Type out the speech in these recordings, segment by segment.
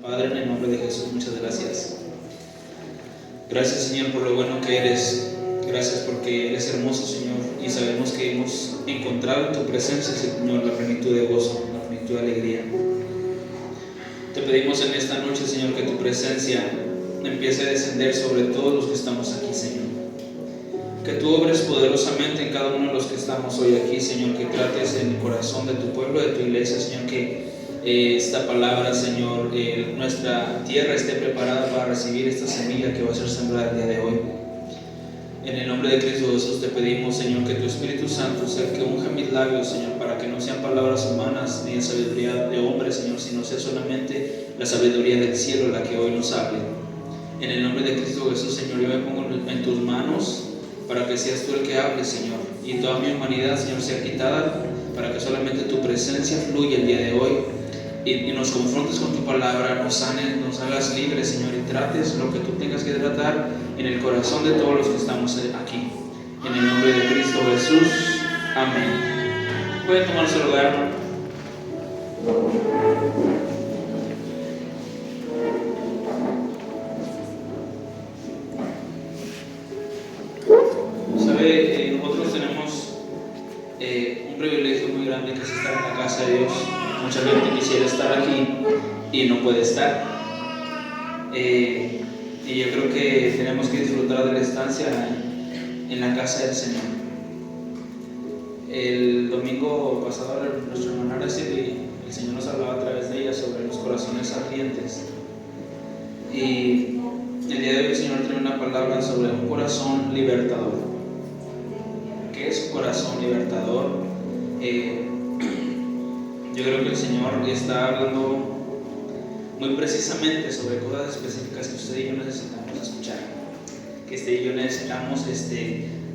Padre, en el nombre de Jesús, muchas gracias. Gracias, Señor, por lo bueno que eres. Gracias porque eres hermoso, Señor, y sabemos que hemos encontrado en tu presencia, Señor, la plenitud de gozo, la plenitud de alegría. Te pedimos en esta noche, Señor, que tu presencia empiece a descender sobre todos los que estamos aquí, Señor. Que tú obres poderosamente en cada uno de los que estamos hoy aquí, Señor, que trates en el corazón de tu pueblo, de tu iglesia, Señor, que esta palabra, Señor, nuestra tierra esté preparada para recibir esta semilla que va a ser sembrada el día de hoy. En el nombre de Cristo Jesús te pedimos, Señor, que tu Espíritu Santo sea el que unja mis labios, Señor, para que no sean palabras humanas ni en sabiduría de hombres, Señor, sino sea solamente la sabiduría del cielo la que hoy nos hable. En el nombre de Cristo Jesús, Señor, yo me pongo en tus manos para que seas tú el que hable, Señor, y toda mi humanidad, Señor, sea quitada para que solamente tu presencia fluya el día de hoy y nos confrontes con tu palabra, nos sanes, nos hagas libres, Señor, y trates lo que tú tengas que tratar en el corazón de todos los que estamos aquí. En el nombre de Cristo Jesús, amén. Pueden tomar su lugar. Sabe, nosotros tenemos un privilegio muy grande que es estar en la casa de Dios. Mucha gente quisiera estar aquí y no puede estar. Y yo creo que tenemos que disfrutar de la estancia en la casa del Señor. El domingo pasado nuestra hermana Araceli, el Señor nos hablaba a través de ella sobre los corazones ardientes. Y el día de hoy el Señor tiene una palabra sobre un corazón libertador. ¿Qué es un corazón libertador? Yo creo que el Señor está hablando muy precisamente sobre cosas específicas que usted y yo necesitamos escuchar, que usted y yo necesitamos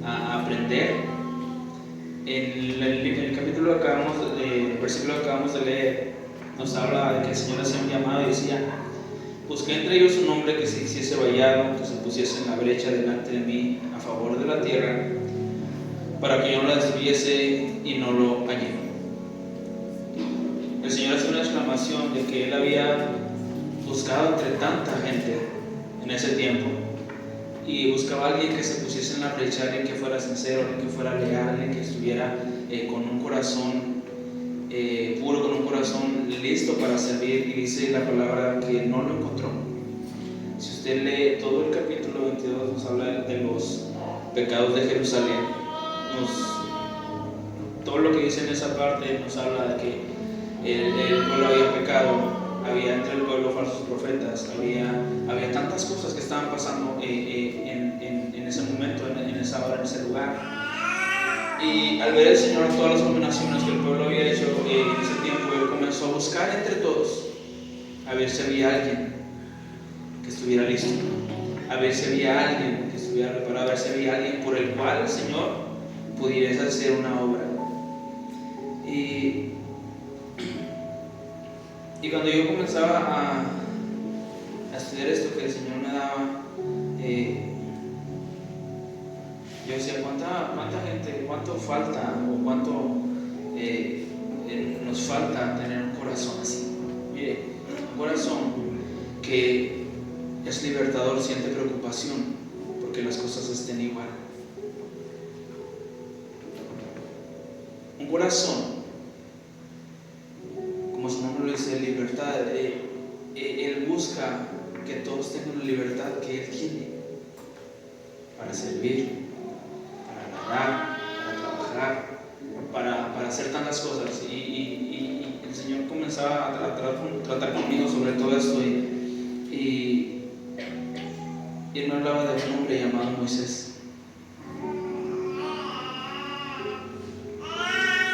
aprender. En el capítulo el versículo que acabamos de leer, nos habla de que el Señor hacía un llamado y decía: busqué entre ellos un hombre que se hiciese vallado, que se pusiese en la brecha delante de mí a favor de la tierra, para que yo no la destruyese, y no lo hallé. El Señor hace una exclamación de que Él había buscado entre tanta gente en ese tiempo, y buscaba a alguien que se pusiese en la brecha, alguien que fuera sincero, alguien que fuera leal, alguien que estuviera con un corazón puro, con un corazón listo para servir. Y dice la palabra que no lo encontró. Si usted lee todo el capítulo 22, nos habla de los pecados de Jerusalén. Todo lo que dice en esa parte nos habla de que el pueblo había pecado, había entre el pueblo falsos profetas, había tantas cosas que estaban pasando en ese momento, en esa hora, en ese lugar. Y al ver el Señor todas las abominaciones que el pueblo había hecho en ese tiempo, Él comenzó a buscar entre todos a ver si había alguien que estuviera listo, a ver si había alguien que estuviera preparado, a ver si había alguien por el cual el Señor pudiese hacer una obra. Y cuando yo comenzaba a estudiar esto que el Señor me daba, yo decía: ¿cuánta gente, cuánto falta o cuánto nos falta tener un corazón así? Mire, un corazón que es libertador, siente preocupación porque las cosas estén igual. Un corazón, como su nombre lo dice, libertad. Él busca que todos tengan la libertad que Él tiene para servir, para agradar, para trabajar, para hacer tantas cosas. Y el Señor comenzaba a tratar conmigo sobre todo esto, y Él me hablaba de un hombre llamado Moisés.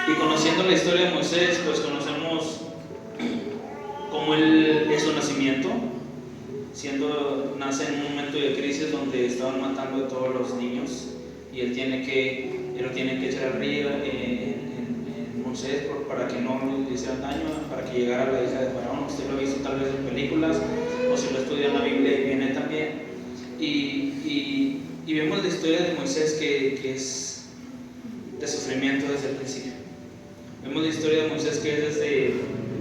Y conociendo la historia de Moisés, pues conocemos cómo él es su nacimiento, nace en un momento de crisis donde estaban matando a todos los niños, y él lo tiene que echar al río en Moisés para que no le hicieran daño, para que llegara la hija de Faraón. Usted lo ha visto tal vez en películas, o si lo estudia en la Biblia y viene también. Y vemos la historia de Moisés que es de sufrimiento desde el principio. Vemos la historia de Moisés que es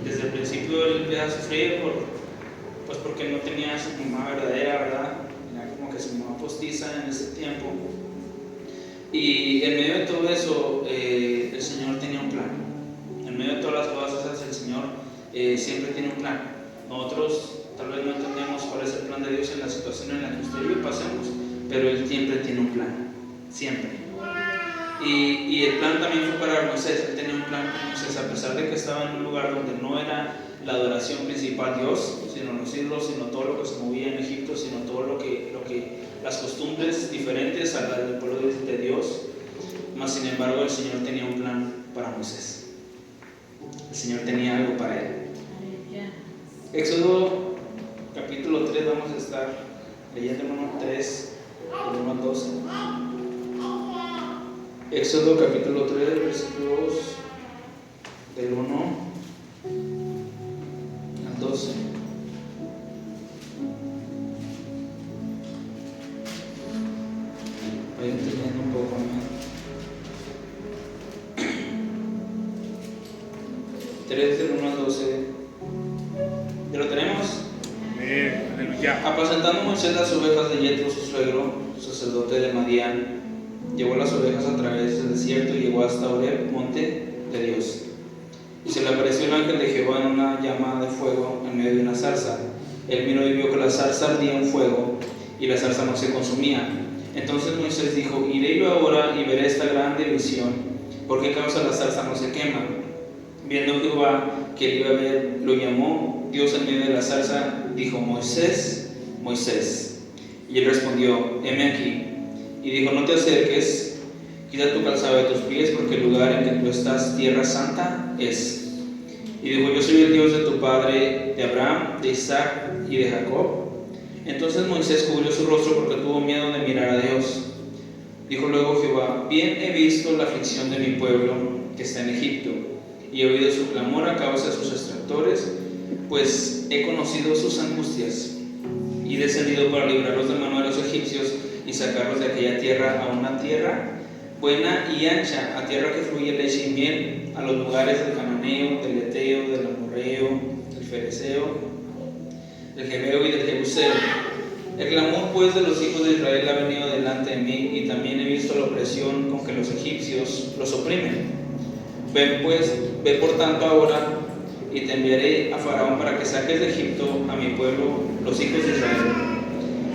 desde el principio él empieza a sufrir porque no tenía a su mamá verdadera, ¿verdad? Era como que su mamá postiza en ese tiempo. Y en medio de todo eso, el Señor tenía un plan. En medio de todas las cosas, el Señor siempre tiene un plan. Nosotros tal vez no entendemos cuál es el plan de Dios en la situación en la que usted y yo pasemos, pero Él siempre tiene un plan, siempre. Y el plan también fue para Moisés. Él tenía un plan con Moisés, a pesar de que estaba en un lugar donde no era la adoración principal Dios, sino los ídolos, sino todo lo que se movía en Egipto, sino todo lo que las costumbres diferentes a las del pueblo de Dios. Mas sin embargo el Señor tenía un plan para Moisés. El Señor tenía algo para él. Éxodo capítulo 3, vamos a estar leyendo el 1 al 3, del 1 al 12. Éxodo capítulo 3, versículos del 1 al 12. Voy entendiendo un poco más. 3 del 1 al 12. ¿Ya lo tenemos? Aleluya. Apacentando Moisés las ovejas de Yetro, su suegro, sacerdote de Madián, llevó las ovejas a través del desierto y llegó hasta Horeb, monte de Dios. Y se le apareció el ángel de Jehová en una llama de fuego en medio de una zarza. Él miró y vio que la zarza ardía en fuego y la zarza no se consumía. Entonces Moisés dijo: iré yo ahora y veré esta grande visión. ¿Por qué causa la zarza no se quema? Viendo Jehová que él iba a ver, lo llamó Dios en medio de la zarza, dijo: Moisés, Moisés. Y él respondió: heme aquí. Y dijo: no te acerques, quita tu calzado de tus pies, porque el lugar en que tú estás, tierra santa es. Y dijo: yo soy el Dios de tu padre, de Abraham, de Isaac y de Jacob. Entonces Moisés cubrió su rostro porque tuvo miedo de mirar a Dios. Dijo luego Jehová: bien he visto la aflicción de mi pueblo que está en Egipto, y he oído su clamor a causa de sus extractores, pues he conocido sus angustias, y he descendido para librarlos de mano de los egipcios y sacarlos de aquella tierra a una tierra buena y ancha, a tierra que fluye leche y miel, a los lugares del cananeo, del eteo, del amorreo, del fereceo, del jebeo y del jebuseo. El clamor pues de los hijos de Israel ha venido delante de mí, y también he visto la opresión con que los egipcios los oprimen. Ve por tanto ahora, y te enviaré a Faraón para que saques de Egipto a mi pueblo, los hijos de Israel.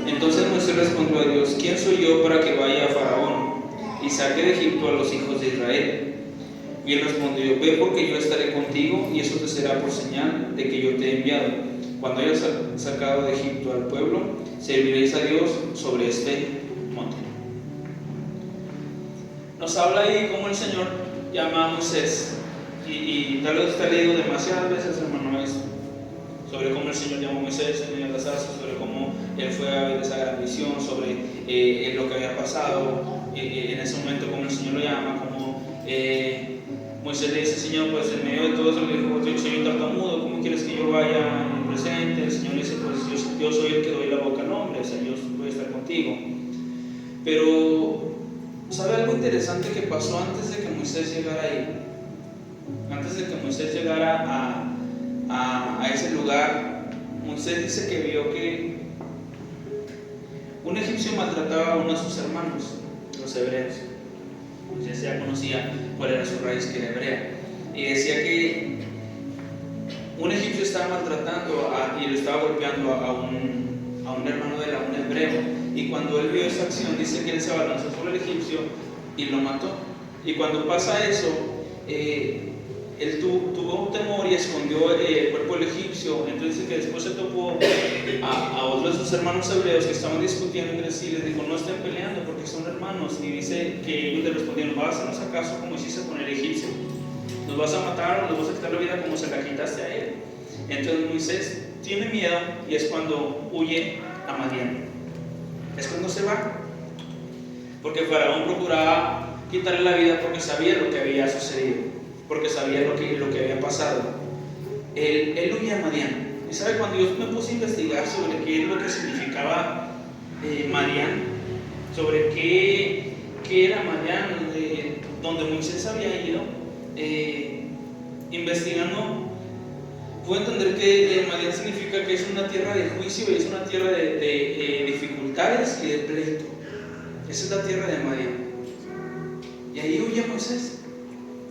Entonces Moisés respondió a Dios: ¿quién soy yo para que vaya a Faraón y saque de Egipto a los hijos de Israel? Y él respondió: ve, porque yo estaré contigo, y eso te será por señal de que yo te he enviado. Cuando hayas sacado de Egipto al pueblo, serviréis a Dios sobre este monte. Nos habla ahí cómo el Señor llama a Moisés, y tal vez usted ha leído demasiadas veces, hermano, esto, sobre cómo el Señor llamó a Moisés en medio de las zarzas, sobre cómo él fue a ver esa gran visión, sobre lo que había pasado en ese momento, cómo el Señor lo llama, cómo Moisés le dice: Señor, pues en medio de todo eso le dijo: yo soy un tartamudo, ¿cómo quieres que yo vaya en el presente? El Señor le dice: pues yo soy el que doy la boca al hombre, o sea, yo voy a estar contigo. Pero ¿sabe algo interesante que pasó antes de que Moisés llegara ahí? Antes de que Moisés llegara a ese lugar, Moisés dice que vio que un egipcio maltrataba a uno de sus hermanos, los hebreos. Moisés ya conocía cuál era su raíz, que era hebrea, y decía que un egipcio estaba maltratando y lo estaba golpeando a un hermano de él, a un hebreo. Y cuando él vio esa acción, dice que él se abalanzó sobre el egipcio y lo mató. Y cuando pasa eso, él tuvo un temor y escondió el cuerpo del egipcio. Entonces dice que después se topó a otros de sus hermanos hebreos que estaban discutiendo entre sí. Les dijo: no estén peleando porque son hermanos. Y dice que ellos le respondieron: ¿vas a hacernos acaso como hiciste con el egipcio? ¿Nos vas a matar o nos vas a quitar la vida como se la quitaste a él? Entonces Moisés tiene miedo, y es cuando huye a Madián. Es cuando se va, porque Faraón procuraba quitarle la vida porque sabía lo que había sucedido, porque sabía lo que había pasado. Él huye a Madián. Y sabe, cuando yo me puse a investigar sobre qué es lo que significaba Madián, sobre qué era Madián, donde Moisés había ido, investigando, puedo entender que Madián significa que es una tierra de juicio y es una tierra de dificultades y de pleito. Esa es la tierra de Madián. Y ahí huye Moisés,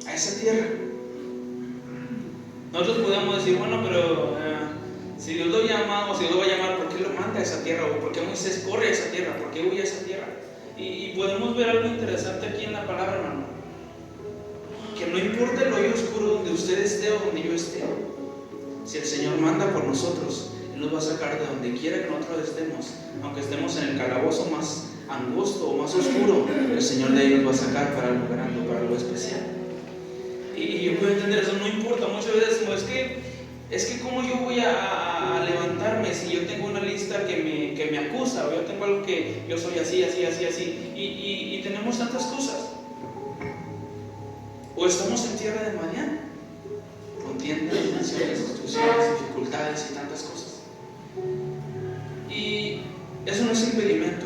a esa tierra. Nosotros podemos decir, bueno, pero si Dios lo llama o si Dios lo va a llamar, ¿por qué lo manda a esa tierra? ¿O por qué Moisés corre a esa tierra? ¿Por qué huye a esa tierra? Y podemos ver algo interesante aquí en la palabra, hermano. Que no importa el hoyo oscuro donde usted esté o donde yo esté, si el Señor manda por nosotros, Él nos va a sacar de donde quiera que nosotros estemos. Aunque estemos en el calabozo más angosto o más oscuro, el Señor de ahí nos va a sacar para algo grande, para algo especial. Y yo puedo entender eso, no importa. Muchas veces decimos, es que ¿cómo yo voy a levantarme si yo tengo una lista que me acusa, o yo tengo algo que yo soy así, y tenemos tantas cosas? O estamos en tierra de Madián, contiendas, tensiones, instrucciones, dificultades y tantas cosas. Y eso no es impedimento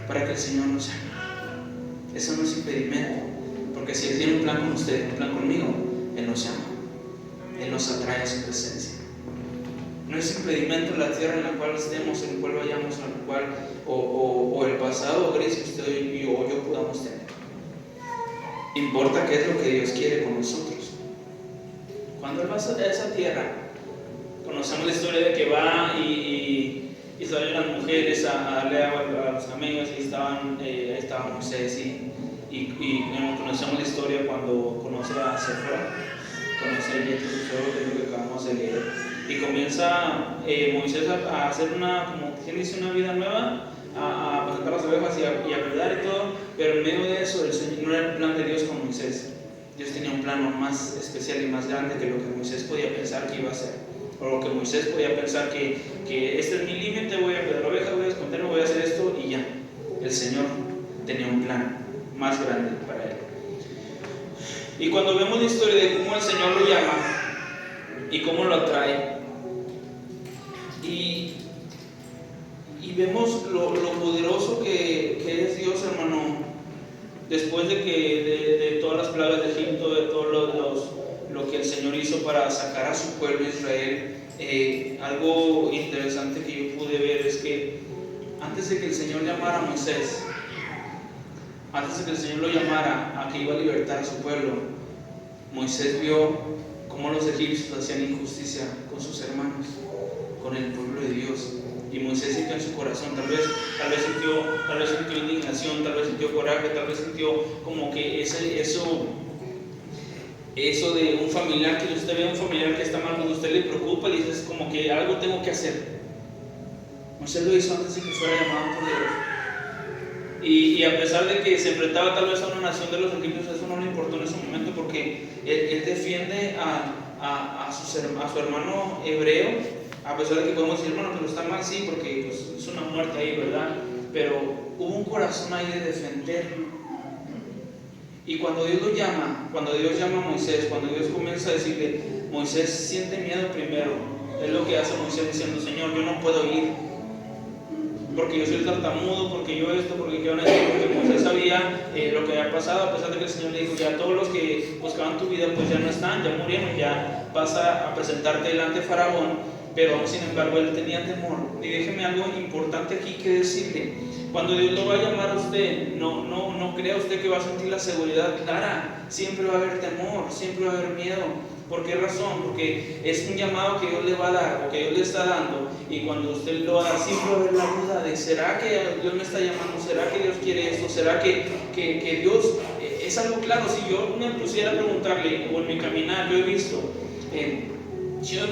para que el Señor nos llame. Eso no es impedimento, porque si Él tiene un plan con usted, un plan conmigo, Él nos llama, Él nos atrae a su presencia. No es impedimento la tierra en la cual estemos, en la cual vayamos, en la cual, o el pasado gris que usted y yo podamos tener. Importa qué es lo que Dios quiere con nosotros. Cuando Él va a esa tierra, conocemos la historia de que va y salen las mujeres a darle agua a los camellos, y ahí estaba Moisés, y conocemos la historia cuando conoce a Séfora, conoce a Yetro, que es lo que acabamos de leer, y comienza Moisés a hacer como quien dice, una vida nueva, a presentar las ovejas y a cuidar y todo, pero en medio de eso el Señor no era el plan de Dios con Moisés. Dios tenía un plano más especial y más grande que lo que Moisés podía pensar que iba a hacer, o lo que Moisés podía pensar que este es mi límite, voy a cuidar ovejas, voy a esconderme, voy a hacer esto y ya. El Señor tenía un plan más grande para él. Y cuando vemos la historia de cómo el Señor lo llama y cómo lo atrae, y vemos lo poderoso que es Dios, hermano, después de todas las plagas de Egipto, de todo lo que el Señor hizo para sacar a su pueblo Israel. Algo interesante que yo pude ver es que antes de que el Señor llamara a Moisés, antes de que el Señor lo llamara a que iba a libertar a su pueblo, Moisés vio cómo los egipcios hacían injusticia con sus hermanos, con el pueblo de Dios. Y Moisés sintió en su corazón, tal vez sintió indignación, tal vez sintió coraje, tal vez sintió como que eso de un familiar, que usted ve a un familiar que está mal, cuando usted le preocupa, y dices como que algo tengo que hacer. Moisés lo hizo antes de que fuera llamado por Dios. Y a pesar de que se enfrentaba tal vez a una nación de los egipcios, eso no le importó en ese momento, porque él defiende a su hermano hebreo. A pesar de que podemos decir, hermano, pero está mal, sí, porque pues, es una muerte ahí, ¿verdad? Pero hubo un corazón ahí de defenderlo. Y cuando Dios lo llama, cuando Dios llama a Moisés, cuando Dios comienza a decirle, Moisés siente miedo primero. Es lo que hace Moisés diciendo, Señor, yo no puedo ir, porque yo soy tartamudo, porque yo esto, porque yo no esto, porque Moisés sabía lo que había pasado, a pesar de que el Señor le dijo, ya todos los que buscaban tu vida, pues ya no están, ya murieron, ya vas a presentarte delante de Faraón. Pero aún sin embargo él tenía temor. Y déjeme algo importante aquí que decirle. Cuando Dios lo va a llamar a usted, no crea usted que va a sentir la seguridad clara. Siempre va a haber temor, siempre va a haber miedo. ¿Por qué razón? Porque es un llamado que Dios le va a dar, o que Dios le está dando. Y cuando usted lo haga, siempre va a haber la duda de, ¿será que Dios me está llamando? ¿Será que Dios quiere esto? ¿Será que Dios es algo claro? Si yo me pusiera a preguntarle, o en mi caminar, yo he visto, si yo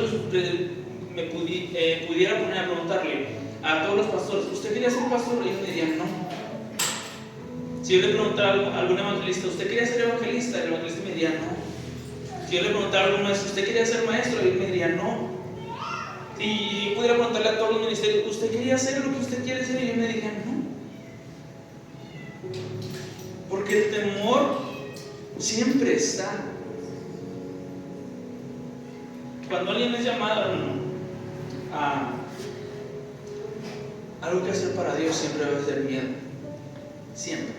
me pudiera poner a preguntarle a todos los pastores, ¿usted quería ser pastor? Y ellos me dirían no. Si yo le preguntara a algún evangelista, ¿usted quería ser evangelista? El evangelista me diría no. Si yo le preguntara a algún maestro, ¿usted quería ser maestro? Él me diría no. Y yo pudiera preguntarle a todos los ministerios, ¿usted quería hacer lo que usted quiere ser? Y ellos me dirían no. Porque el temor siempre está. Cuando alguien es llamado a algo que hacer para Dios, siempre va a ser miedo. Siempre.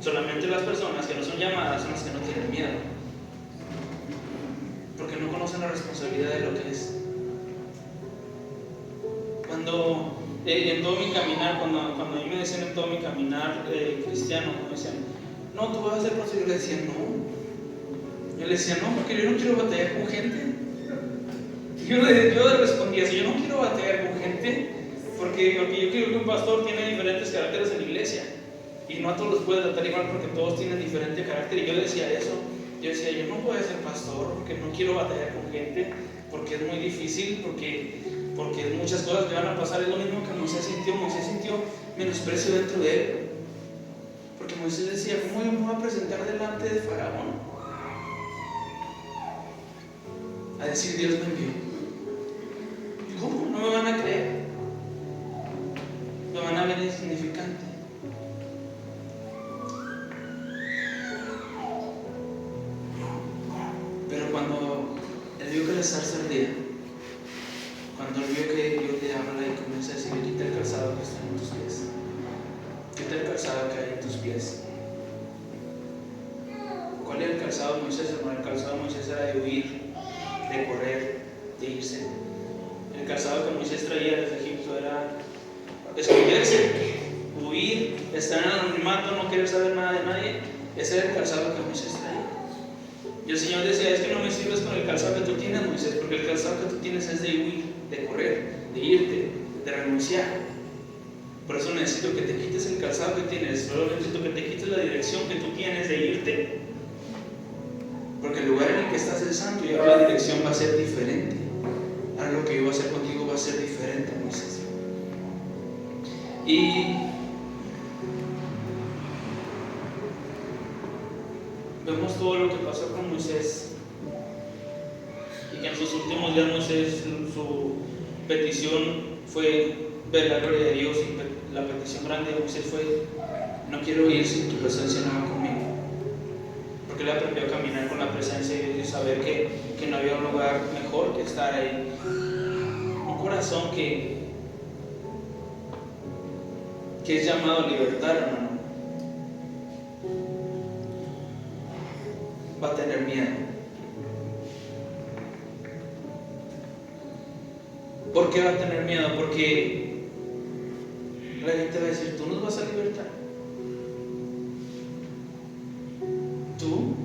Solamente las personas que no son llamadas son las que no tienen miedo. porque no conocen la responsabilidad de lo que es. Cuando en todo mi caminar, cuando a mí me decían en todo mi caminar cristiano, me decían, no, tú vas a ser pastor, yo le decía, no. Yo le decía, no, porque yo no quiero batallar con gente. Yo le respondía, si yo no quiero batallar con gente, porque yo creo que un pastor tiene diferentes caracteres en la iglesia, y no a todos los puede tratar igual porque todos tienen diferente carácter. Y yo decía eso, yo decía, yo no voy a ser pastor porque no quiero batallar con gente, porque es muy difícil, porque muchas cosas me van a pasar. Es lo mismo que Moisés sintió menosprecio dentro de él, porque Moisés decía, ¿cómo yo me voy a presentar delante de Faraón a decir Dios me envió? ¿Cómo? No me van a creer, me van a ver insignificante. Pero cuando él vio que la zarza ardía, cuando él vio que Dios le habla y comienza a decir, quita el calzado que está en tus pies, quita el calzado que hay en tus pies. ¿Cuál era el calzado de Moisés, hermano? El calzado de Moisés era de huir, de correr, de irse. El calzado que Moisés traía desde Egipto era esconderse, huir, estar en el anonimato, no querer saber nada de nadie. Ese era el calzado que Moisés traía. Y el Señor decía, es que no me sirves con el calzado que tú tienes, Moisés, porque el calzado que tú tienes es de huir, de correr, de irte, de renunciar. Por eso necesito que te quites el calzado que tienes, solo necesito que te quites la dirección que tú tienes de irte, porque el lugar en el que estás es santo, y ahora la dirección va a ser diferente. Ahora lo que yo voy a hacer contigo va a ser diferente, Moisés. Y vemos todo lo que pasó con Moisés, y que en sus últimos días Moisés, su petición fue ver la gloria de Dios, y la petición grande de Moisés fue, no quiero ir sin tu presencia no va conmigo, porque él aprendió a caminar con la presencia de Dios y saber que no había un lugar mejor que estar ahí. Un corazón que es llamado a libertad, hermano, va a tener miedo. ¿Por qué va a tener miedo? Porque la gente va a decir, tú nos vas a libertar. Tú.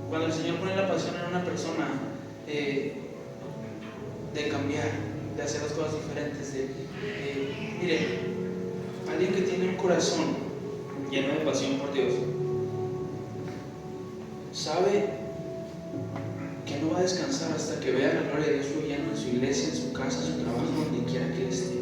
Cuando el Señor pone la pasión en una persona de cambiar, de hacer las cosas diferentes, mire, alguien que tiene un corazón lleno de pasión por Dios, sabe que no va a descansar hasta que vea la gloria de Dios fluyendo en su iglesia, en su casa, en su trabajo, donde quiera que él esté.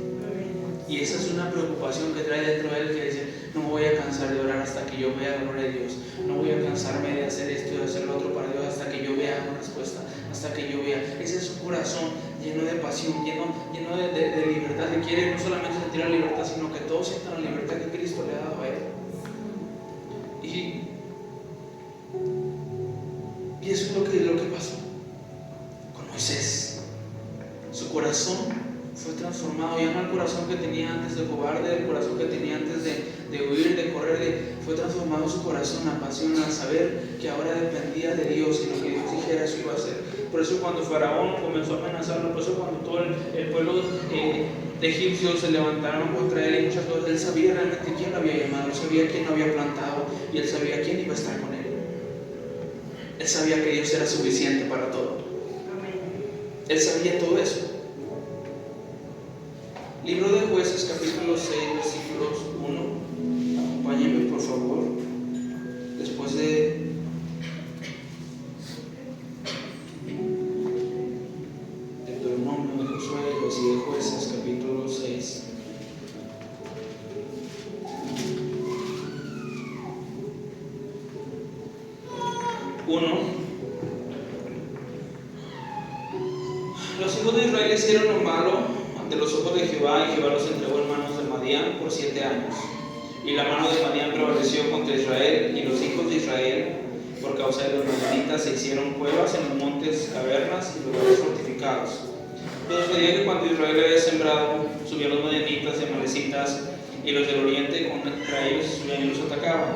Y esa es una preocupación que trae dentro de él, que dice, no me voy a cansar de orar hasta que yo vea la gloria de Dios, no voy a cansarme de hacer esto y de hacer lo otro para Dios hasta que yo vea una respuesta, hasta que yo vea. Ese es su corazón lleno de pasión, lleno de libertad, que quiere no solamente sentir la libertad, sino que todos sientan la libertad que Cristo le ha dado a él. Y eso es lo que pasó con Moisés. Su corazón fue transformado, ya no el corazón que tenía antes de cobarde, el corazón que tenía antes de huir, de correr, fue transformado su corazón a pasión, a saber que ahora dependía de Dios y lo que Dios dijera eso iba a hacer. Por eso cuando Faraón comenzó a amenazarlo, por eso cuando todo el pueblo de egipcios se levantaron contra él y muchas cosas, él sabía realmente quién lo había llamado, él sabía quién lo había plantado y él sabía quién iba a estar con él. Él sabía que Dios era suficiente para todo. Él sabía todo eso. Libro de Jueces, capítulo 6, versículos 1. Acompáñenme, por favor. Después de Deuteronomio, de Josué, y de Jueces, capítulo 6. Los hijos de Israel hicieron lo malo ante los ojos de Jehová, y Jehová los entregó en manos de Madián por 7 años. Y la mano de Madián prevaleció contra Israel, y los hijos de Israel, por causa de los madianitas, se hicieron cuevas en los montes, cavernas y lugares fortificados. Pero sucedía que cuando Israel había sembrado, subían los madianitas y amalecitas, y los del oriente contra ellos subían y los atacaban.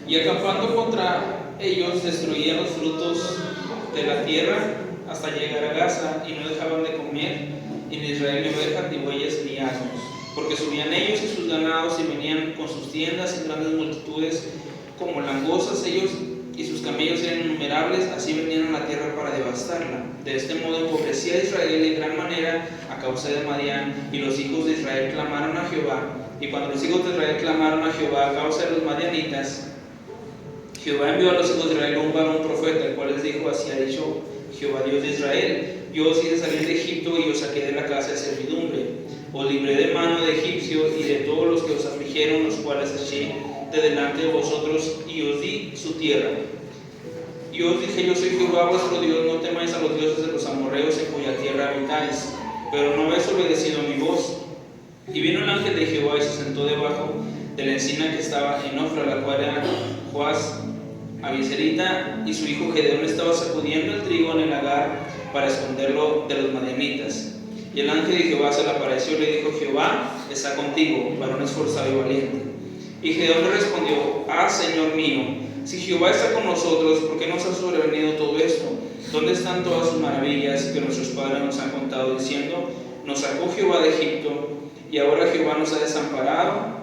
Y acampando contra ellos destruían los frutos de la tierra hasta llegar a Gaza y no dejaban de comer en Israel ni ovejas, ni bueyes, ni asnos, porque subían ellos y sus ganados y venían con sus tiendas en grandes multitudes como langostas. Ellos y sus camellos eran innumerables, así venían a la tierra para devastarla. De este modo empobrecía a Israel en gran manera a causa de Madián, y los hijos de Israel clamaron a Jehová. Y cuando los hijos de Israel clamaron a Jehová a causa de los madianitas, Jehová envió a los hijos de Israel un varón profeta, el cual les dijo: así ha dicho Jehová Dios de Israel: yo os hice salir de Egipto y os saqué de la casa de servidumbre, os libré de mano de egipcio y de todos los que os afligieron, los cuales eché de delante de vosotros, y os di su tierra. Y os dije: yo soy Jehová vuestro Dios, no temáis a los dioses de los amorreos en cuya tierra habitáis. Pero no habéis obedecido mi voz. Y vino el ángel de Jehová y se sentó debajo de la encina que estaba en Ofra, la cual era Joás Abieserita, y su hijo Gedeón estaba sacudiendo el trigo en el lagar para esconderlo de los madianitas. Y el ángel de Jehová se le apareció y le dijo: Jehová está contigo, varón esforzado y valiente. Y Gedeón le respondió: Señor mío, si Jehová está con nosotros, ¿por qué nos ha sobrevenido todo esto? ¿Dónde están todas sus maravillas que nuestros padres nos han contado, diciendo: nos sacó Jehová de Egipto, y ahora Jehová nos ha desamparado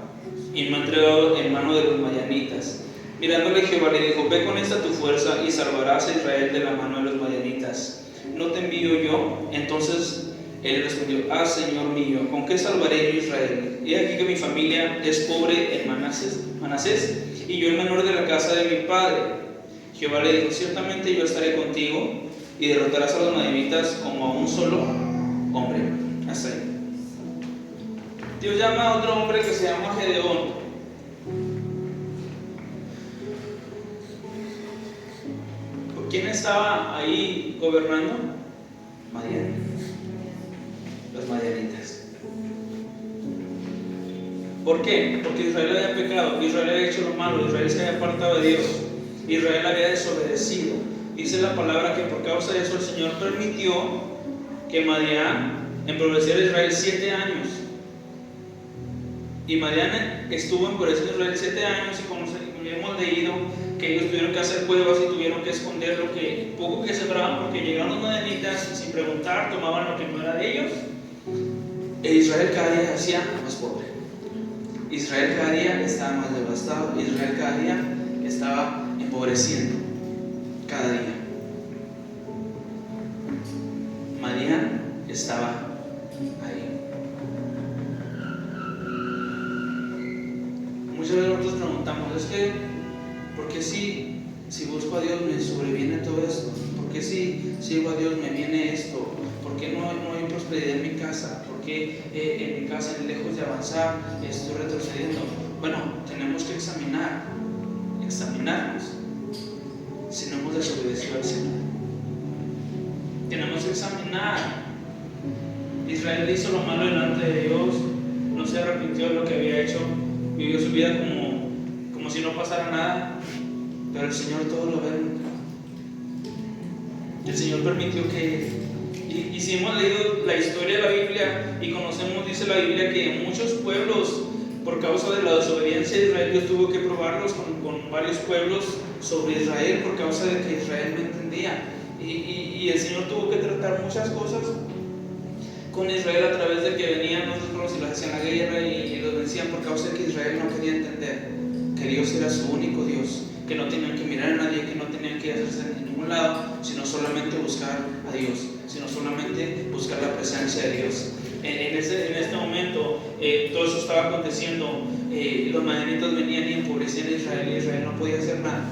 y me ha entregado en mano de los madianitas? Mirándole Jehová le dijo: ve con esta tu fuerza y salvarás a Israel de la mano de los madianitas. ¿No te envío yo? Entonces él respondió: Señor mío, ¿con qué salvaré yo a Israel? He aquí que mi familia es pobre en Manasés, y yo el menor de la casa de mi padre. Jehová le dijo: ciertamente yo estaré contigo, y derrotarás a los madianitas como a un solo hombre. Hasta ahí. Dios llama a otro hombre que se llama Gedeón. ¿Quién estaba ahí gobernando? Madián. Los madianitas. ¿Por qué? Porque Israel había pecado, Israel había hecho lo malo, Israel se había apartado de Dios, Israel había desobedecido. Dice la palabra que por causa de eso el Señor permitió que Madián empobreciera a Israel 7 años. Y Madián estuvo empobreciendo a Israel 7 años, y como hemos leído, que ellos tuvieron que hacer cuevas y tuvieron que esconder lo que poco que sembraban, porque llegaron los madianitas y sin preguntar tomaban lo que no era de ellos. E Israel cada día hacía más pobre. Israel cada día estaba más devastado. Israel cada día estaba empobreciendo. Cada día. Madián estaba ahí. Muchas veces nosotros preguntamos: ¿por qué si busco a Dios me sobreviene todo esto? ¿Por qué si sirvo a Dios me viene esto? ¿Por qué no hay prosperidad en mi casa? ¿Por qué en mi casa, lejos de avanzar, estoy retrocediendo? Bueno, tenemos que examinarnos si no hemos desobedecido al Señor. Tenemos que examinar. Israel hizo lo malo delante de Dios, no se arrepintió de lo que había hecho, vivió su vida como si no pasara nada, pero el Señor todo lo ve. El Señor permitió que, y si hemos leído la historia de la Biblia y conocemos, dice la Biblia, que muchos pueblos, por causa de la desobediencia de Israel, Dios tuvo que probarlos con varios pueblos sobre Israel, por causa de que Israel no entendía, y el Señor tuvo que tratar muchas cosas con Israel a través de que venían otros pueblos y los hacían la guerra y los vencían, por causa de que Israel no quería entender que Dios era su único Dios, que no tenían que mirar a nadie, que no tenían que hacerse en ningún lado, sino solamente buscar a Dios, sino solamente buscar la presencia de Dios. En este momento todo eso estaba aconteciendo. Los madianitas venían y empobrecían a Israel, y Israel no podía hacer nada,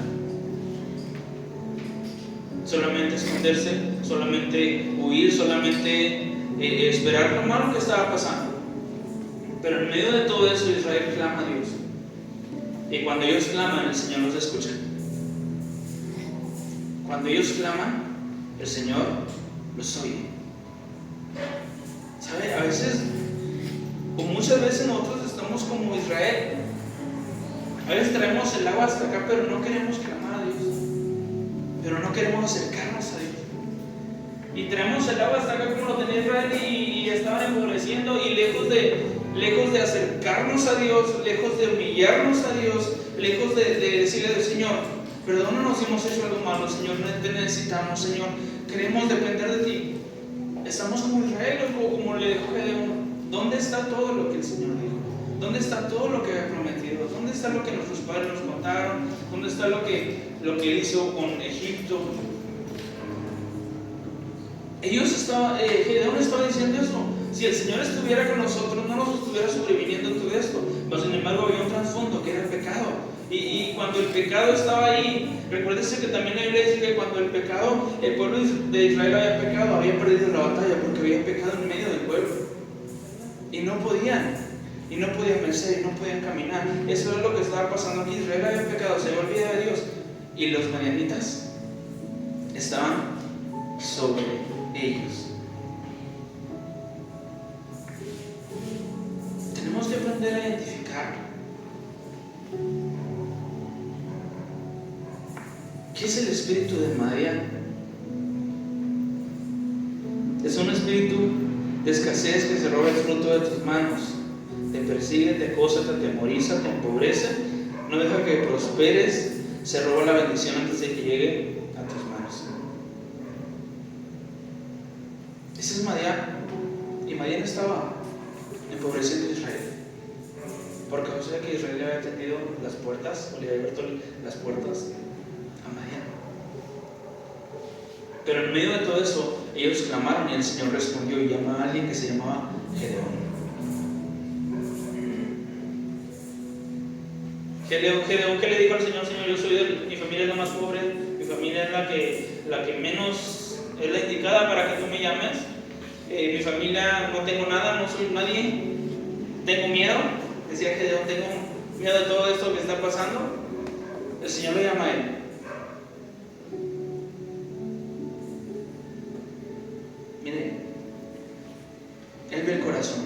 solamente esconderse, solamente huir, solamente esperar lo malo que estaba pasando. Pero en medio de todo eso Israel clama a Dios, y cuando ellos claman, el Señor los escucha. Cuando ellos claman, el Señor los oye. ¿Sabe? A veces, o muchas veces, nosotros estamos como Israel. A veces traemos el agua hasta acá, pero no queremos clamar a Dios, pero no queremos acercarnos a Dios. Y traemos el agua hasta acá como lo tenía Israel, y estaban empobreciendo, y lejos de acercarnos a Dios, lejos de humillarnos a Dios, lejos de decirle al Señor: Perdónanos si hemos hecho algo malo, Señor. Te necesitamos, Señor. Queremos depender de ti. Estamos como Israel, como le dijo Gedeón. ¿Dónde está todo lo que el Señor dijo? ¿Dónde está todo lo que había prometido? ¿Dónde está lo que nuestros padres nos contaron? ¿Dónde está lo que Él hizo con Egipto? Gedeón estaba diciendo eso. Si el Señor estuviera con nosotros, no nos estuviera sobreviniendo todo esto. Pero sin embargo había un trasfondo que era el pecado. Y cuando el pecado estaba ahí, recuérdese que también la Biblia dice que cuando el pueblo de Israel había pecado, había perdido la batalla porque había pecado en medio del pueblo. Y no podían vencer, y no podían caminar. Eso es lo que estaba pasando aquí. Israel había pecado, se había olvidado de Dios. Y los madianitas estaban sobre ellos. Tenemos que aprender a identificar ¿qué es el espíritu de Madián? Es un espíritu de escasez que se roba el fruto de tus manos, te persigue, te acosa, te atemoriza, te empobrece, no deja que prosperes, se roba la bendición antes de que llegue a tus manos. Ese es Madián. Y Madián estaba empobreciendo a Israel por causa de que Israel le había tendido las puertas, o le había abierto las puertas a Madián. Pero en medio de todo eso, ellos clamaron y el Señor respondió y llamó a alguien que se llamaba Gedeón. Gedeón, ¿qué le dijo al Señor? Señor, yo soy mi familia es la más pobre, mi familia es la que menos es la indicada para que tú me llames. Mi familia no tengo nada, no soy nadie, tengo miedo. Decía Gedeón, tengo miedo de todo esto que está pasando. El Señor lo llama a él. Mire, Él ve el corazón.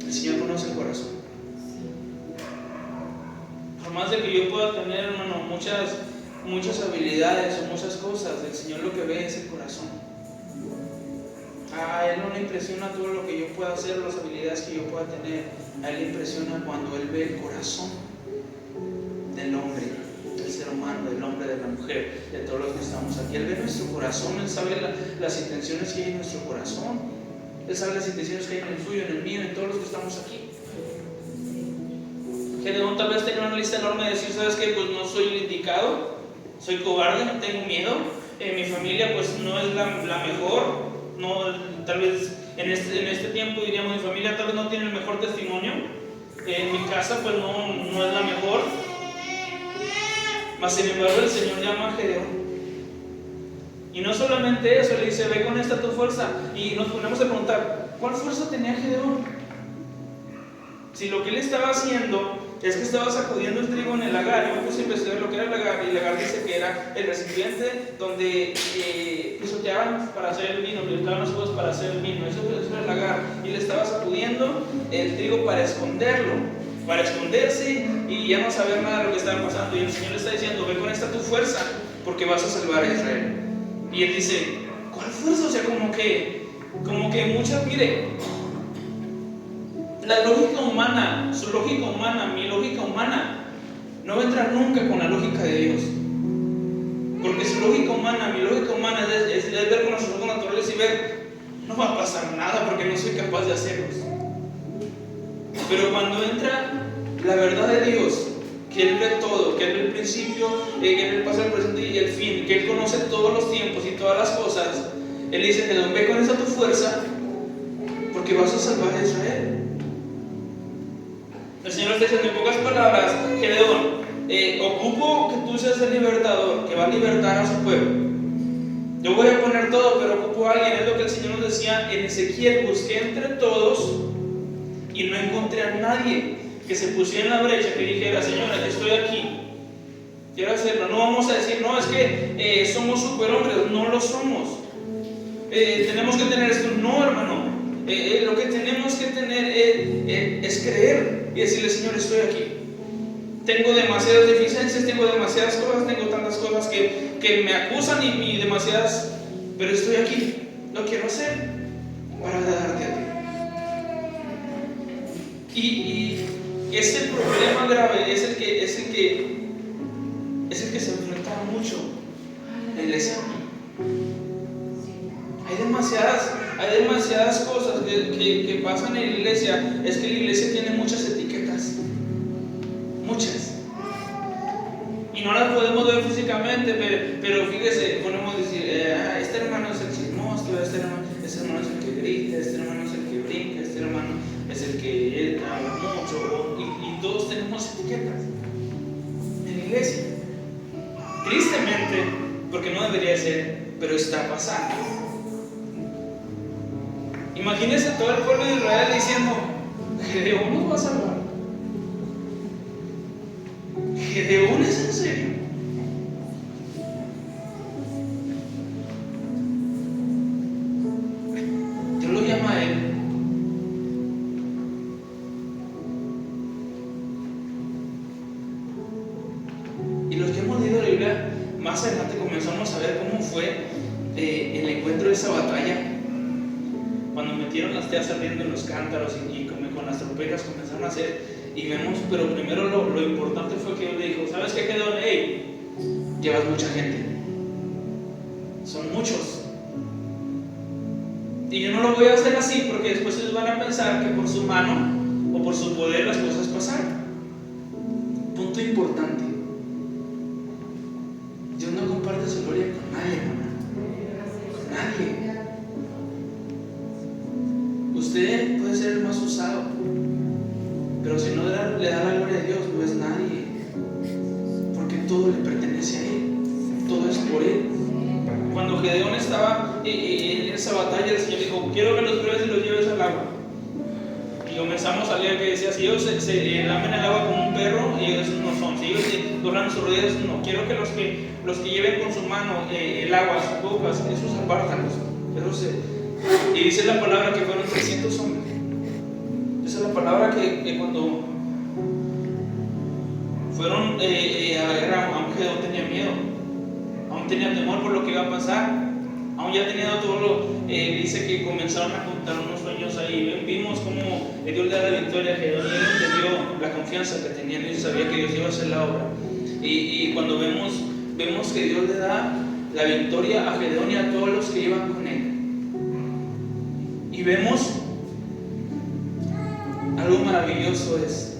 El Señor conoce el corazón. Por más de que yo pueda tener, hermano, muchas habilidades o muchas cosas, el Señor lo que ve es el corazón. A Él no le impresiona todo lo que yo pueda hacer, las habilidades que yo pueda tener. A Él le impresiona cuando Él ve el corazón del hombre, del ser humano, del hombre, de la mujer, de todos los que estamos aquí. Él ve nuestro corazón, Él sabe las intenciones que hay en nuestro corazón. Él sabe las intenciones que hay en el suyo, en el mío, en todos los que estamos aquí. Gedeón tal vez tenga una lista enorme de decir, ¿sabes qué? Pues no soy el indicado, soy cobarde, tengo miedo, mi familia pues no es la mejor, no, tal vez en este tiempo diríamos mi familia tal vez no tiene el mejor testimonio, en mi casa pues no es la mejor, mas sin embargo el Señor llama a Gedeón. Y no solamente eso, le dice, ve con esta tu fuerza. Y nos ponemos a preguntar, ¿cuál fuerza tenía Gedeón? Si lo que él estaba haciendo es que estaba sacudiendo el trigo en el lagar. Yo me puse a investigar lo que era el lagar, y el lagar dice que era el recipiente donde pisoteaban para hacer el vino, pisoteaban las cosas para hacer el vino. Eso era el lagar. Y le estaba sacudiendo el trigo para esconderlo, para esconderse y ya no saber nada de lo que estaba pasando. Y el Señor le está diciendo, ve con esta tu fuerza, porque vas a salvar a Israel. Y él dice, ¿cuál fuerza? O sea, como que muchas, mire, la lógica humana, su lógica humana, mi lógica humana, no va a entrar nunca con la lógica de Dios. Porque su lógica humana, mi lógica humana es ver con nuestros ojos naturales y ver, no va a pasar nada porque no soy capaz de hacerlos. Pero cuando entra la verdad de Dios, que Él ve todo, que Él ve el principio, que Él ve el pasado, el presente y el fin, que Él conoce todos los tiempos y todas las cosas, Él dice, Gedeón, ve con esa tu fuerza, porque vas a salvar a Israel. El Señor está diciendo en pocas palabras, Gedeón, ocupo que tú seas el libertador, que va a libertar a su pueblo. Yo voy a poner todo, pero ocupo a alguien. Es lo que el Señor nos decía en Ezequiel, busqué entre todos y no encontré a nadie que se pusiera en la brecha, que dijera, Señor, estoy aquí, quiero hacerlo. No vamos a decir, no, es que somos superhombres, no lo somos. Tenemos que tener esto, no, hermano. Lo que tenemos que tener es creer y decirle, Señor, estoy aquí. Tengo demasiadas deficiencias, tengo demasiadas cosas, tengo tantas cosas que me acusan y demasiadas, pero estoy aquí, lo quiero hacer para agradarte a ti. Y ese problema grave es el que es el que se enfrenta mucho en la iglesia. Hay demasiadas cosas que pasan en la iglesia. Es que la iglesia tiene muchas etiquetas, muchas, y no las podemos ver físicamente, pero fíjese, podemos decir, este hermano es el chismoso, este hermano es el que grita, este hermano es el que brinca, este hermano es el que habla mucho, y todos tenemos etiquetas en la iglesia. Tristemente, porque no debería ser, pero está pasando. Imagínense todo el pueblo de Israel diciendo: Gedeón nos va a salvar. ¿Gedeón es en serio? Dios lo llama a él. Y los que hemos leído la Biblia, más adelante comenzamos a ver cómo fue el encuentro de esa batalla. Cuando metieron las teas ardiendo en los cántaros y con las trompetas comenzaron a hacer, y vemos, pero primero lo importante fue que Dios le dijo: ¿sabes qué, Gedeón? Hey, llevas mucha gente, son muchos, y yo no lo voy a hacer así, porque después ellos van a pensar que por su mano o por su poder las cosas pasaron. Punto importante: Dios no comparte su gloria con nadie, hermana, con nadie. Usted puede ser el más usado, pero si no le da la gloria a Dios, no es nadie, porque todo le pertenece a Él, todo es por Él. Cuando Gedeón estaba en esa batalla, el Señor dijo: quiero que los pruebes y los lleves al agua. Y comenzamos a leer que decía: si ellos se lamen el agua como un perro, ellos no son. Si ellos doblan sus rodillas, no. Quiero que los que lleven con su mano el agua a sus bocas, esos apártalos. Y dice la palabra que fueron 300 hombres. Esa es la palabra que cuando fueron a la guerra, aún Gedeón tenía miedo, aún tenía temor por lo que iba a pasar, aún ya tenía todo lo. Dice que comenzaron a contar unos sueños ahí. Vimos cómo Dios le da la victoria a Gedeón, y él entendió la confianza que tenía en Dios y sabía que Dios iba a hacer la obra. Y cuando vemos que Dios le da la victoria a Gedeón y a todos los que iban con él. Y vemos algo maravilloso, es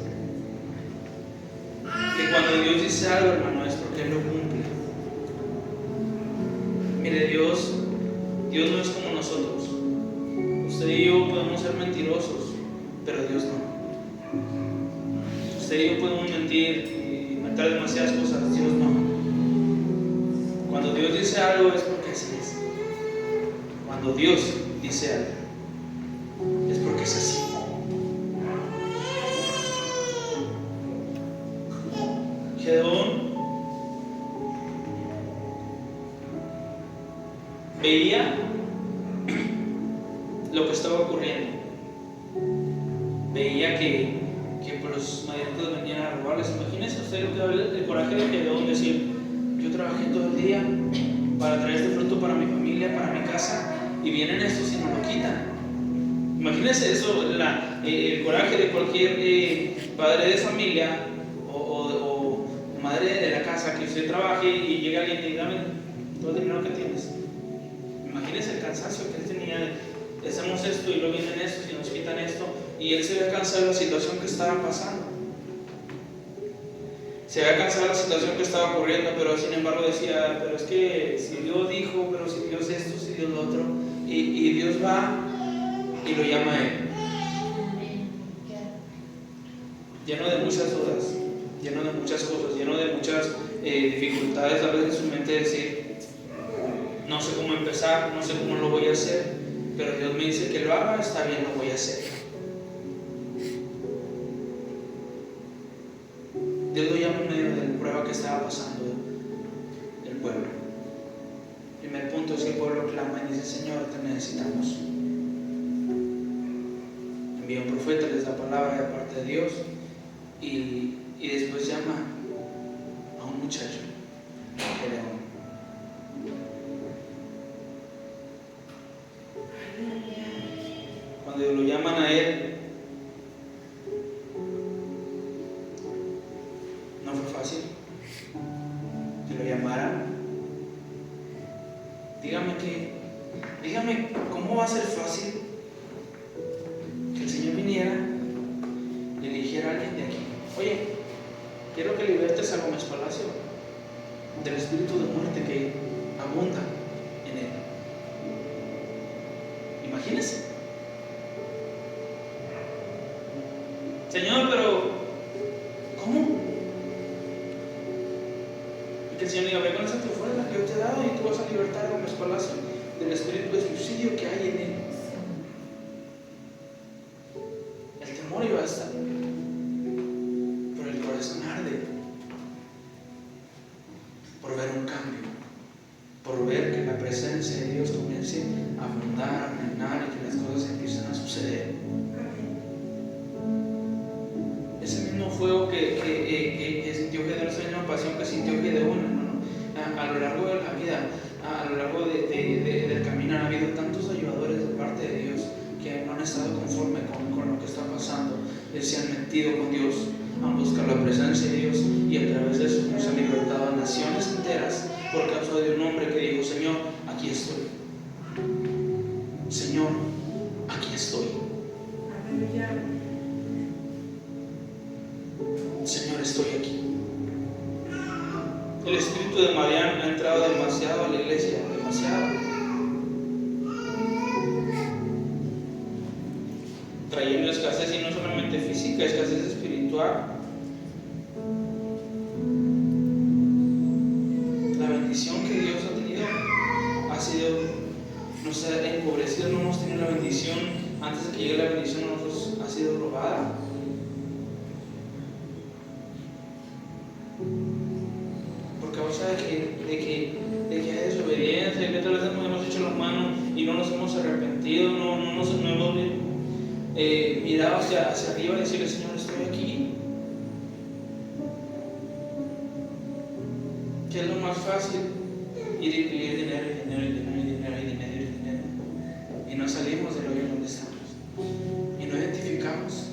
que cuando Dios dice algo, hermano, es porque Él lo cumple. Mire, Dios no es como nosotros. Usted y yo podemos ser mentirosos, pero Dios no. Usted y yo podemos mentir y inventar demasiadas cosas, Dios no. Cuando Dios dice algo es porque así es. Cuando Dios dice algo es porque es así. Gedeón veía lo que estaba ocurriendo. Veía que los madianitas venían a robarles. Imagínense usted el coraje de Gedeón, decir: yo trabajé todo el día para traer este fruto para mi familia, para mi casa, y vienen estos y nos lo quitan. Imagínense eso, el coraje de cualquier padre de familia o madre de la casa, que usted trabaje y llega alguien y diga: dame todo el dinero que tienes. Imagínense el cansancio que él tenía. Hacemos esto y luego vienen estos y nos quitan esto, y él se había cansado de la situación que estaba pasando. Se había cansado de la situación que estaba ocurriendo, pero sin embargo decía: pero es que si Dios dijo, pero si Dios esto, si Dios lo otro, y Dios va y lo llama a él, lleno de muchas dudas, lleno de muchas cosas, lleno de muchas dificultades a veces en su mente, decir: no sé cómo empezar, no sé cómo lo voy a hacer, pero Dios me dice que lo haga, está bien, lo voy a hacer. Dios lo llama en medio de la prueba que estaba pasando el pueblo. El primer punto es que el pueblo clama y dice: Señor, te necesitamos. Envía un profeta, les da palabra de parte de Dios, y después llama a un muchacho, Gedeón. Cuando lo llaman a él, no fue fácil. dígame, ¿cómo va a ser fácil que el Señor viniera y le dijera a alguien de aquí: oye, quiero que libertes a Gómez Palacio del espíritu de muerte que abunda en él? Imagínense. Señor, pero ¿cómo? Y que el Señor diga: ve con esa tu fuerza que yo te he dado y tú vas a libertar a Gómez Palacio del espíritu de suicidio que hay en él. El temor iba a estar, pero el corazón arde por ver un cambio, por ver que la presencia de Dios comience a abundar, a reinar y que las cosas empiecen a suceder. Ese mismo fuego que sintió Gedeón, esa misma pasión que sintió Gedeón, hermano, a lo largo de la vida, a lo largo del caminar, ha habido tantos ayudadores de parte de Dios que no han estado conforme con lo que está pasando. Se han metido con Dios, han buscado la presencia de Dios, y a través de eso nos han libertado a naciones enteras por causa de un hombre que dijo: Señor, aquí estoy. Señor, aquí estoy. Señor, estoy aquí. El espíritu de Madián ha entrado demasiado a la iglesia, demasiado, trayendo escasez, y no solamente física, escasez espiritual. La bendición que Dios ha tenido ha sido, nos ha empobrecido, no hemos tenido la bendición. Antes de que llegue la bendición a nosotros ha sido robada. Por causa de que hay desobediencia, que tal vez nos hemos hecho las manos y no nos hemos arrepentido, no hemos mirado hacia arriba y decirle: Señor, estoy aquí. ¿Qué es lo más fácil? Ir y pedir dinero, y no salimos del hoyo donde estamos, y no identificamos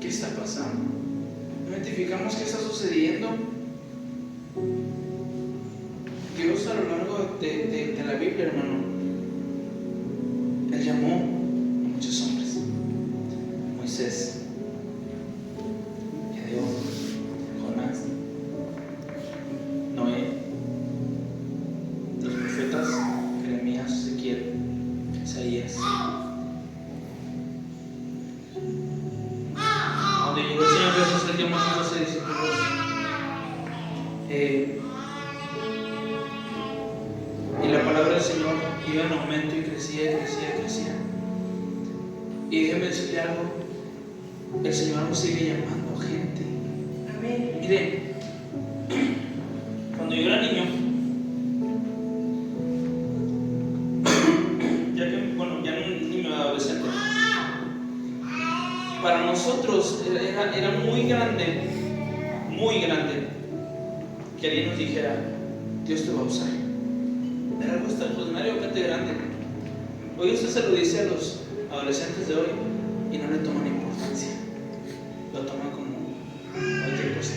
qué está pasando, no identificamos qué está sucediendo. Dios, a lo largo de la Biblia, hermano, Él llamó a muchos hombres: Moisés, Gedeón, Jonás, Noé, los profetas Jeremías, Ezequiel, Isaías. Donde llegó el Señor Jesús, Él llamó a 12 discípulos. Y la palabra del Señor iba en aumento y crecía. Y déjenme decirle algo: el Señor nos sigue llamando gente. Amén. Miren, cuando yo era niño, ya no un niño, adolescente, para nosotros era muy grande que alguien nos dijera: Dios te va a usar. Era algo extraordinariamente grande. Hoy usted se lo dice a los adolescentes de hoy y no le toman importancia, lo toman como cualquier cosa.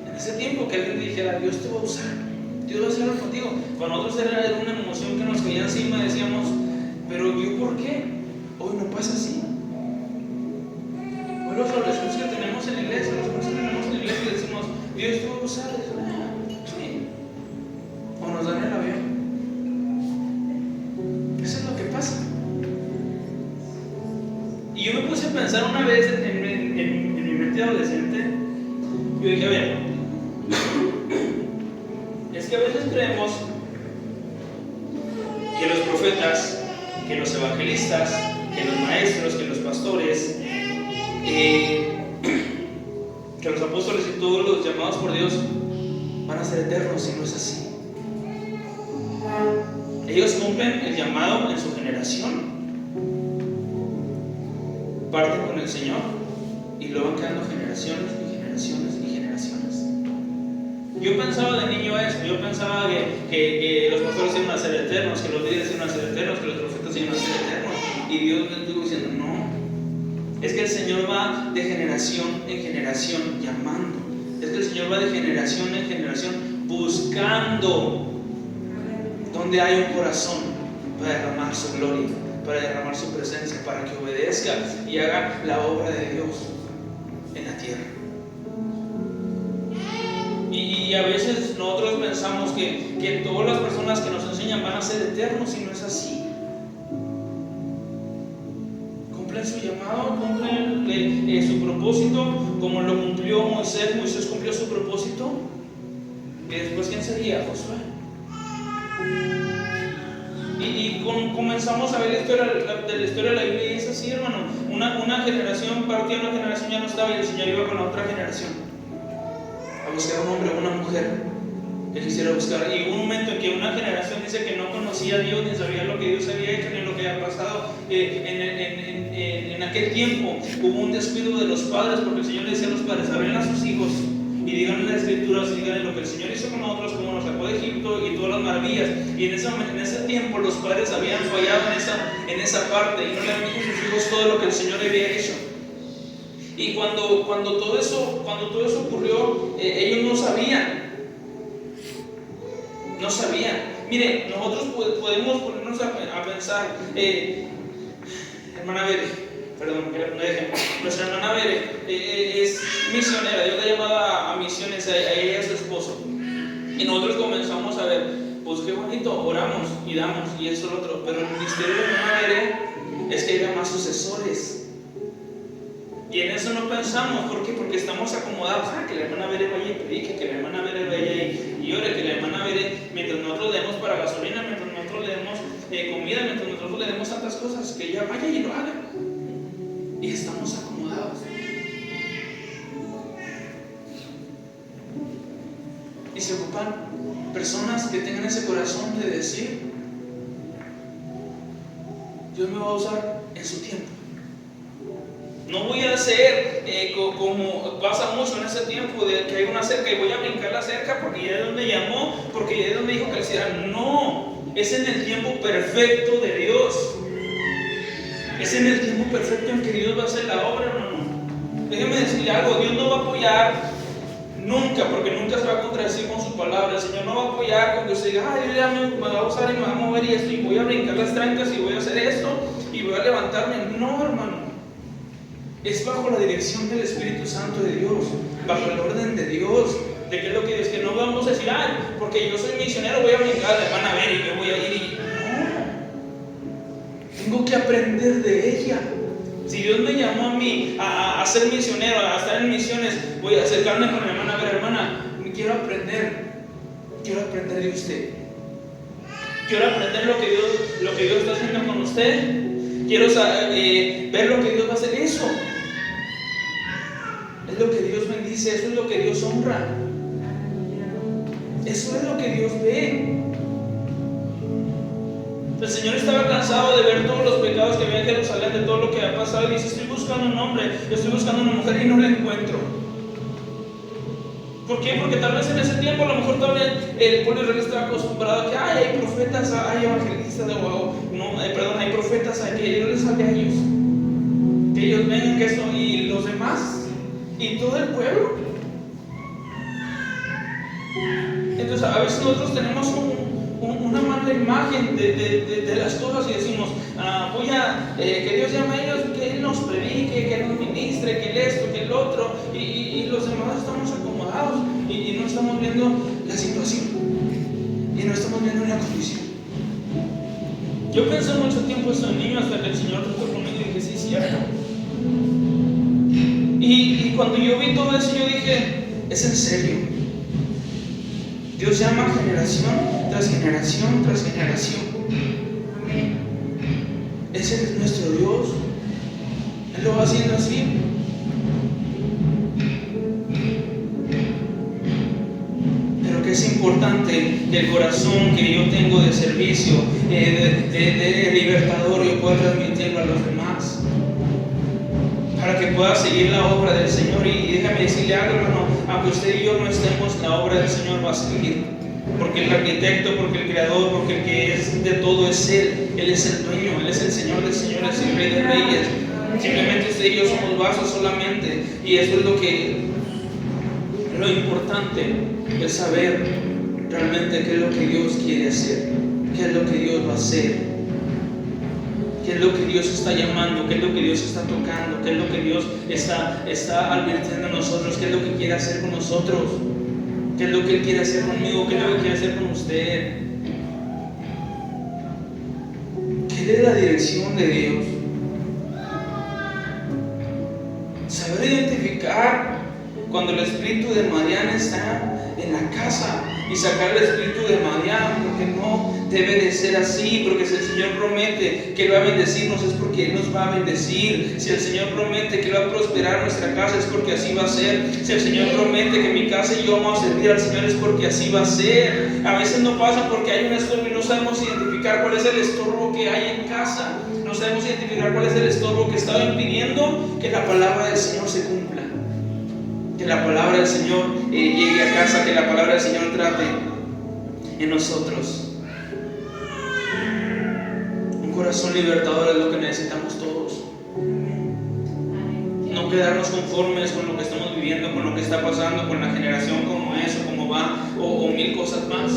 En ese tiempo que alguien dijera: Dios te va a usar, Dios va a hacer algo contigo, para nosotros era una emoción que nos caía encima. Decíamos: pero yo, ¿por qué? Hoy no pasa así. Hoy los adolescentes que tenemos en la iglesia, decimos: Dios te va a usar. Sí. O nos dan el avión. Eso es lo que pasa. Y yo me puse a pensar una vez en mi mente adolescente. Yo dije: a ver, es que a veces creemos que los profetas, que los evangelistas, que los maestros, que los pastores, que los apóstoles y todos los llamados por Dios van a ser eternos, y no es así. Ellos cumplen el llamado en su generación, parten con el Señor y luego van quedando generaciones y generaciones y generaciones. Yo pensaba de niño eso, yo pensaba que los pastores iban a ser eternos, que los líderes iban a ser eternos, que los profetas iban a ser eternos, y Dios me estuvo diciendo: no, es que el Señor va de generación en generación llamando, es que el Señor va de generación en generación buscando donde hay un corazón para derramar su gloria, para derramar su presencia, para que obedezca y haga la obra de Dios en la tierra. Y a veces nosotros pensamos que todas las personas que nos enseñan van a ser eternos, y no es así. Cumplen su llamado, cumplen su propósito, como lo cumplió Moisés. Moisés cumplió su propósito. Y después, ¿quién sería? Josué. Y comenzamos a ver la historia de la Biblia, y es así, hermano. Una generación partía, una generación ya no estaba, y el Señor iba con la otra generación a buscar un hombre o una mujer que quisiera buscar. Y hubo un momento en que una generación dice que no conocía a Dios, ni sabía lo que Dios había hecho, ni lo que había pasado. En aquel tiempo hubo un descuido de los padres, porque el Señor le decía a los padres: hablen a sus hijos y digan en las escrituras, y digan lo que el Señor hizo con nosotros, como nos sacó de Egipto y todas las maravillas. Y en ese tiempo los padres habían fallado en esa parte, y no le habían dicho a sus hijos todo lo que el Señor había hecho. Y cuando todo eso ocurrió, ellos no sabían. Mire, nosotros podemos ponernos a pensar, hermana Bere, perdón, que le ponga ejemplo. Nuestra hermana Bere es misionera. Dios la ha llamado a misiones, a ella y a su esposo. Y nosotros comenzamos a ver, pues qué bonito, oramos y damos y eso lo otro. Pero el ministerio de la hermana Bere es que haya más sucesores. Y en eso no pensamos. ¿Por qué? Porque estamos acomodados. Que la hermana Bere vaya y predique, que la hermana Bere vaya y ore, que la hermana Bere, mientras nosotros le demos para gasolina, mientras nosotros le demos comida, mientras nosotros le demos tantas cosas, que ella vaya y lo haga. Y estamos acomodados. Y se ocupan personas que tengan ese corazón de decir: Dios me va a usar en su tiempo. No voy a hacer como pasa mucho en ese tiempo, de que hay una cerca y voy a brincar la cerca porque ya es donde llamó, porque ya es donde dijo que le hiciera. No, es en el tiempo perfecto de Dios. Es en el tiempo perfecto en que Dios va a hacer la obra, hermano. Déjeme decirle algo: Dios no va a apoyar nunca, porque nunca se va a contradecir con su palabra. El Señor no va a apoyar cuando usted diga: Dios ya me va a usar y me va a mover y esto, y voy a brincar las trancas y voy a hacer esto y voy a levantarme. No, hermano. Es bajo la dirección del Espíritu Santo de Dios, bajo el orden de Dios, de que es lo que Dios, que no vamos a decir: porque yo soy misionero, voy a brincar, le van a ver y yo voy a ir. No, tengo que aprender de ella. Si Dios me llamó a mí a ser misionero, a estar en misiones, voy a acercarme con mi hermana: a ver, hermana, quiero aprender de usted. Quiero aprender lo que Dios está haciendo con usted. Quiero ver lo que Dios va a hacer. Eso es lo que Dios bendice, eso es lo que Dios honra, eso es lo que Dios ve. El Señor estaba cansado de ver todos los pecados que había en Jerusalén, de todo lo que había pasado, y dice: estoy buscando un hombre, estoy buscando una mujer y no la encuentro. ¿Por qué? Porque tal vez en ese tiempo a lo mejor todavía el pueblo de Israel estaba acostumbrado a que hay profetas, hay evangelistas, hay profetas, que Dios les hable a ellos, que ellos vengan, que eso, y los demás, y todo el pueblo. Entonces a veces nosotros tenemos una mala imagen de las cosas y decimos: voy a que Dios llame a ellos, que Él nos predique, que Él nos ministre, que Él esto, que el otro, y los demás estamos acomodados y no estamos viendo la situación y no estamos viendo la condición. Yo pensé mucho tiempo esto en niño, hasta que el Señor tocó conmigo y dije: sí, es cierto. Y cuando yo vi todo eso, yo dije: es en serio. Dios llama generación tras generación tras generación. Ese es nuestro Dios. Él lo va haciendo así. Pero que es importante que el corazón que yo tengo de servicio, de libertador, yo pueda transmitirlo a los demás, para que pueda seguir la obra del Señor. Y déjame decirle algo, hermano: aunque usted y yo no estemos, la obra del Señor va a seguir, porque el arquitecto, porque el creador, porque el que es de todo es Él. Él es el dueño, Él es el Señor de señores y Rey de reyes. Simplemente usted y yo somos vasos solamente, y eso es lo importante, es saber realmente qué es lo que Dios quiere hacer, qué es lo que Dios va a hacer, qué es lo que Dios está llamando, qué es lo que Dios está tocando, qué es lo que Dios está advirtiendo a nosotros, qué es lo que quiere hacer con nosotros, qué es lo que Él quiere hacer conmigo, qué es lo que quiere hacer con usted. ¿Qué es la dirección de Dios? Saber identificar cuando el espíritu de Madián está en la casa y sacar el espíritu de Madián, porque no debe de ser así, porque si el Señor promete que Él va a bendecirnos es porque Él nos va a bendecir. Si el Señor promete que Él va a prosperar nuestra casa es porque así va a ser. Si el Señor promete que mi casa y yo vamos a servir al Señor es porque así va a ser. A veces no pasa porque hay un estorbo y no sabemos identificar cuál es el estorbo que hay en casa. No sabemos identificar cuál es el estorbo que está impidiendo que la palabra del Señor se cumpla, que la palabra del Señor llegue a casa, que la palabra del Señor trate en nosotros. Un corazón libertador es lo que necesitamos todos. No quedarnos conformes con lo que estamos viviendo, con lo que está pasando, con la generación como es o como va, o mil cosas más.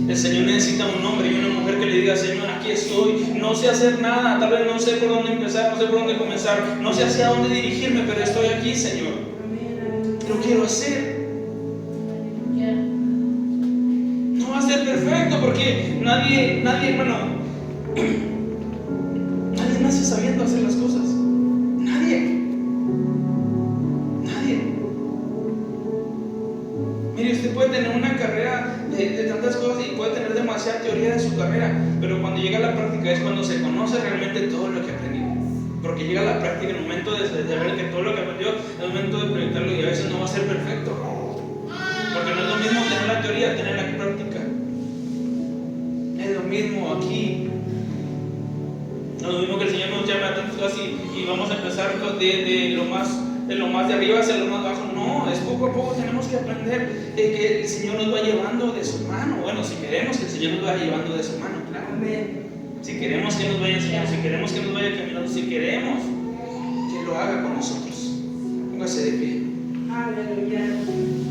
El Señor necesita un hombre y una mujer que le diga: Señor, aquí estoy, no sé hacer nada, tal vez no sé por dónde empezar, no sé por dónde comenzar, no sé hacia dónde dirigirme, pero estoy aquí, Señor. Lo quiero hacer. No va a ser perfecto porque nadie, hermano, nadie nace sabiendo hacer las cosas. Nadie. Mire, usted puede tener una carrera de tantas cosas y puede tener demasiada teoría de su carrera, pero cuando llega a la práctica es cuando se conoce realmente todo lo que aprendió. Porque llega a la práctica, el momento de ver que todo lo que aprendió es el momento de proyectarlo, y a veces no va a ser perfecto. Porque no es lo mismo tener la teoría, tener la práctica. Es lo mismo aquí. No es lo mismo que el Señor nos llame a tantas cosas y vamos a empezar de lo más de arriba hacia lo más bajo. No, es poco a poco tenemos que aprender que el Señor nos va llevando de su mano. Bueno, si queremos que el Señor nos vaya llevando de su mano, claro. Si queremos que nos vaya enseñando, si queremos que nos vaya caminando, si queremos que lo haga con nosotros. Póngase de pie. Aleluya.